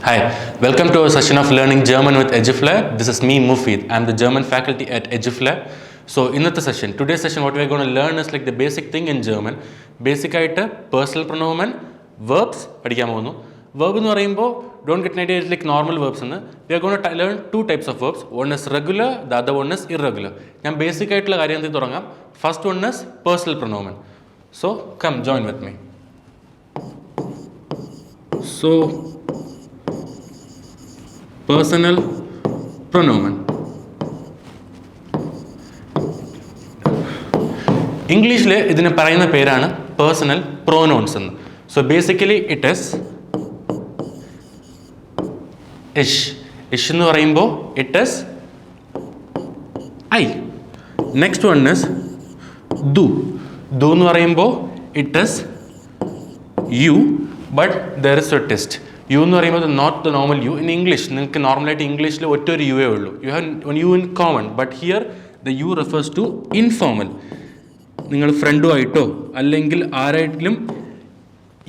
Hi, welcome to our session of learning German with EGIFL. This is me, Mufid. I'm the German faculty at EGIFL. So, in this session, today's session, what we are going to learn is like the basic thing in German. Basic personal pronoun, verbs. Verb in don't get an idea, it's like normal verbs. We are going to learn two types of verbs. One is regular, the other one is irregular. Basic first one is personal pronoun. So, come join with me. So, personal pronoun. English le idine parayuna perana personal pronouns ennu. So basically it is ish. Ish ennu parayumbo it is I. Next one is do. Do ennu parayumbo it is you, but there is a twist. You എന്ന് പറയുമ്പോൾ not the normal you. In English, നിങ്ങൾക്ക് നോർമലായിട്ട് ഇംഗ്ലീഷിൽ ഒറ്റൊരു U ഉള്ളൂ. You have one you in common, but here the you refers to informal. നിങ്ങൾ ഫ്രണ്ടുമായിട്ടോ അല്ലെങ്കിൽ ആരായിട്ടും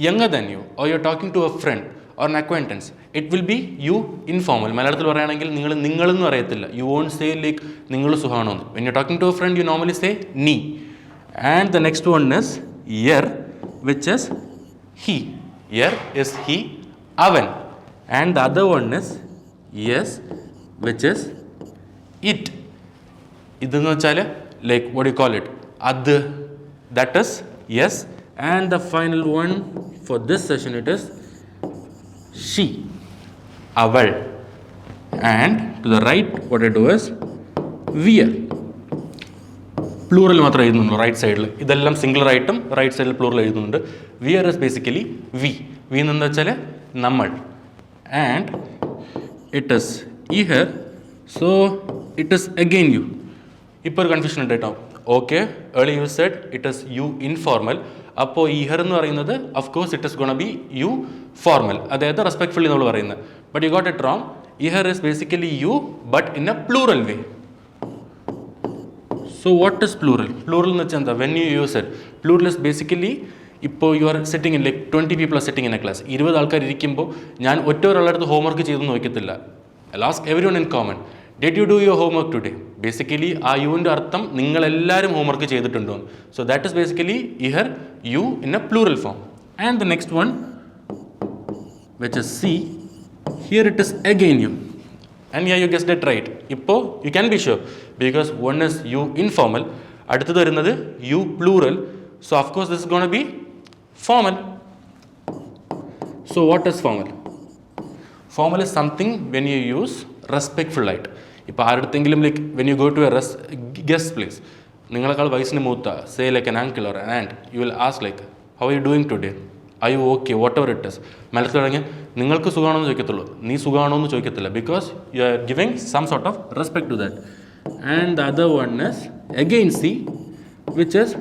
younger than you, or you're talking to a friend or an acquaintance, it will be you informal. മലയാളത്തിൽ പറയുകയാണെങ്കിൽ നിങ്ങളെന്ന് പറയത്തില്ല. You won't say like നിങ്ങൾ സുഖാണോ. When you're talking to a friend, you normally say നീ. And the next one is yer, which is he. Yer is he. Avan. And the other one is yes, which is it. Idunu vachale like what do you call it? Adu. That is yes. And the final one for this session it is she. Aval. And to the right what I do is wear. Plural matra edunundu right side il. Idellam singular item, right side il plural edunundu. Wear is basically we. We ennu vachale nammal. And it is here, so it is again you. Ippo confusion undaito. Okay, earlier you said it is you informal. Appo here ennu parayunnathu of course it is going to be you formal. Adayathu respectfully nammal parayunna. But you got it wrong. Here is basically you but in a plural way. So what is plural? Plural ennu vechanda when you use it. Plural is basically ഇപ്പോൾ you are sitting in like 20 people are sitting in a class. 20 ആൾക്കാർ ഇരിക്കുമ്പോൾ ഞാൻ ഒറ്റ ഒരാളുടെ homework ചെയ്തു നോക്കത്തില്ല. I'll ask everyone in common, did you do your homework today? Basically ആ യുവിൻ്റെ അർത്ഥം നിങ്ങളെല്ലാവരും ഹോംവർക്ക് ചെയ്തിട്ടുണ്ടോ. So that is basically here you in a plural form. And the next one which is see, here it is again you. And yeah, you guessed it right. ഇപ്പോൾ you can be sure because one is you informal, അടുത്തത് വരുന്നത് you plural. So of course this is going to be formal. So what is formal? Formal is something when you use respectful light. ഇപ്പോൾ ആരുടെങ്കിലും like when you go to a guest place, നിങ്ങളെക്കാൾ വയസ്സിന് മൂത്ത say like an uncle or an aunt, you will ask like how are you doing today? Are you okay? Whatever it is. മലയാളത്തിൽ പറഞ്ഞാൽ നിങ്ങൾക്ക് സുഖമാണോ എന്ന് ചോദിക്കത്തുള്ളൂ, നീ സുഖമാണോ എന്ന് ചോദിക്കത്തില്ല, because you are giving some sort of respect to that. And the other one is again see, which is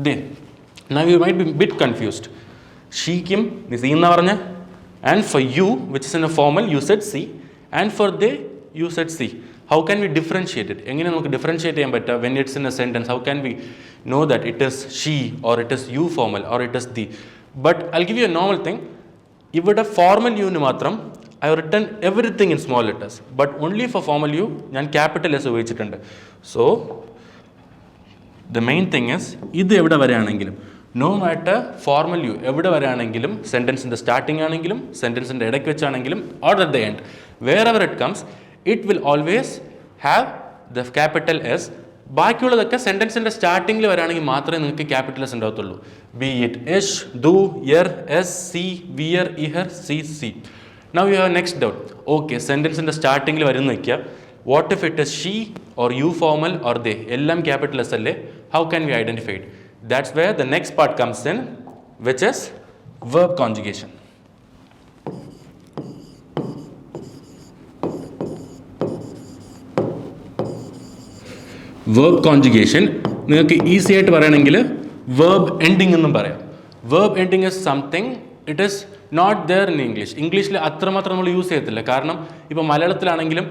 they. Now you might be a bit confused. She kim ni see enna paranja, and for you which is in a formal you said see, and for they you said see. How can we differentiate it? Engine namukku differentiate cheyan patta when it's in a sentence? How can we know that it is she or it is you formal or it is the? But I'll give you a normal thing. Ivide formal you nu matram I have written everything in small letters, but only for formal you njan capital S upayogichittunde. So the main thing is ഇത് എവിടെ വരെയാണെങ്കിലും no matter formal you എവിടെ വരെയാണെങ്കിലും സെൻറ്റൻസിൻ്റെ starting ആണെങ്കിലും സെൻറ്റൻസിൻ്റെ ഇടയ്ക്ക് വെച്ചാണെങ്കിലും or at the end, wherever it comes it will always have the capital S. ബാക്കിയുള്ളതൊക്കെ സെൻറ്റൻസിൻ്റെ സ്റ്റാർട്ടിങ്ങിൽ വരികയാണെങ്കിൽ മാത്രമേ നിങ്ങൾക്ക് ക്യാപിറ്റൽ എസ് ഉണ്ടാകത്തുള്ളൂ. Be it is, do, your, S, C, where, here, C, C. Now you have next doubt. Okay, സെൻറ്റൻസിൻ്റെ സ്റ്റാർട്ടിങ്ങിൽ വരുന്ന വയ്ക്കുക. What if it is she or you formal or they? Ellam capital S alle. How can we identify it? That's where the next part comes in, which is verb conjugation. Verb conjugation നിങ്ങൾക്ക് easy ആയിട്ട് പറയുകയാണെങ്കിൽ verb ending എന്നും പറയാം. Verb ending is something, it is not there in English. ഇംഗ്ലീഷിൽ അത്രമാത്രം നമ്മൾ use ചെയ്യത്തില്ല. കാരണം ഇപ്പോൾ മലയാളത്തിലാണെങ്കിലും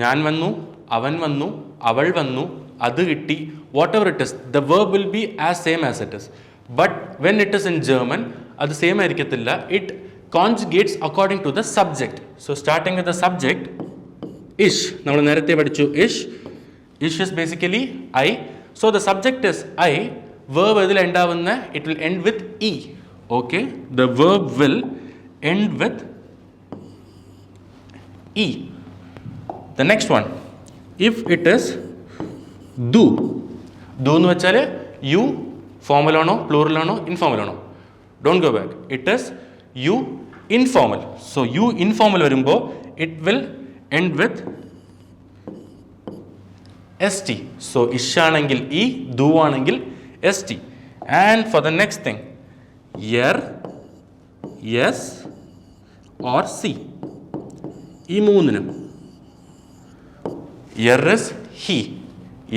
ഞാൻ വന്നു, അവൻ വന്നു, അവൾ വന്നു, അത് കിട്ടി, whatever it is, the verb will be as same as it is. But when it is in German, അത് സെയിം ആയിരിക്കത്തില്ല. It conjugates according to the subject. So starting with the subject, ish. നമ്മൾ നേരത്തെ പഠിച്ചു ish. Ish is basically I. So the subject is I. Verb ഇതിൽ ഉണ്ടാവുന്ന it will end with e. Okay, the verb will end with e. The next one, if it is do എന്ന് വെച്ചാൽ you formal ആണോ plural ആണോ informal ആണോ? Don't go back. It is you informal. So you informal വരുമ്പോൾ it will end with st. So ish ആണെങ്കിൽ e, do ആണെങ്കിൽ st. And for the next thing, yer, yes or c. ഈ മൂന്നിനും yer is he,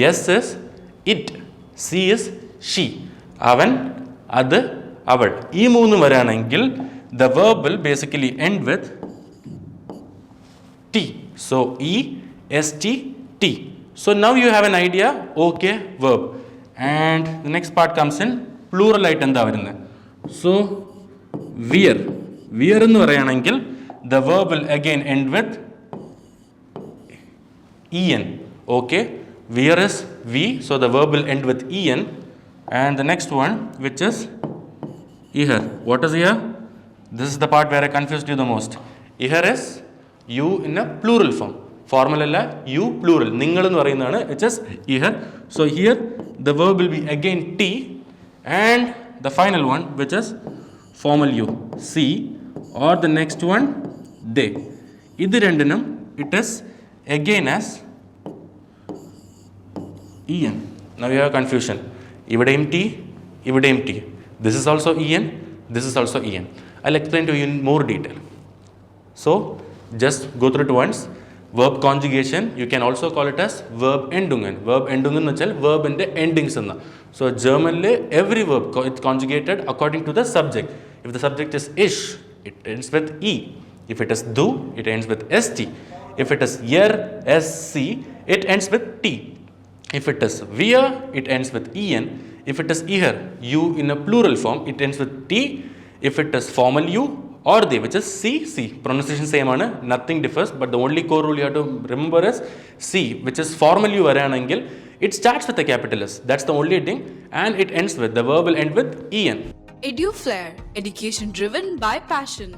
yes is it, c is she. അവൻ, അത്, അവൾ. ഈ മൂന്ന് വരാണെങ്കിൽ the verb will basically end with t. So e, st, t. So now you have an idea, okay, verb. And the next part comes in plural ആയിട്ട് എന്താ വരുന്നത്? So wear. Wear എന്ന് പറയുകയാണെങ്കിൽ the verb will again end with en. Okay, wear is we, so the verb will end with en. And the next one, which is here. What is here? This is the part where I confused you the most. Here is you in a plural form. Formal alla, you plural. നിങ്ങൾ എന്ന് പറയുന്നതാണ്, which is here. So here the verb will be again t, and the final one, which is formal you, c, or the next one, they. ഇത് രണ്ടിനും it is again as en. Now you have confusion. ഇവിടെയും t, ഇവിടെയും t. This is also en, this is also en. I'll explain to you in more detail. So just go through it once. Verb conjugation, you can also call it as verb endungen. Verb endungen എന്ന് വെച്ചാൽ verb-ന്റെ endings എന്ന്. So Germanly every verb it's conjugated according to the subject. If the subject is ish, it ends with e. If it is do, it ends with st. If it is yer, sc, it ends with t. If it is wear, it ends with en. If it is eher, you in a plural form, it ends with t. If it is formal you or they, which is c. Pronunciation same ആണ്, nothing differs, but the only core rule you have to remember is c, which is formal you വരാണെങ്കിൽ it starts with a capital S. That's the only thing, and it ends with, the verb will end with en. Eduflair, education driven by passion.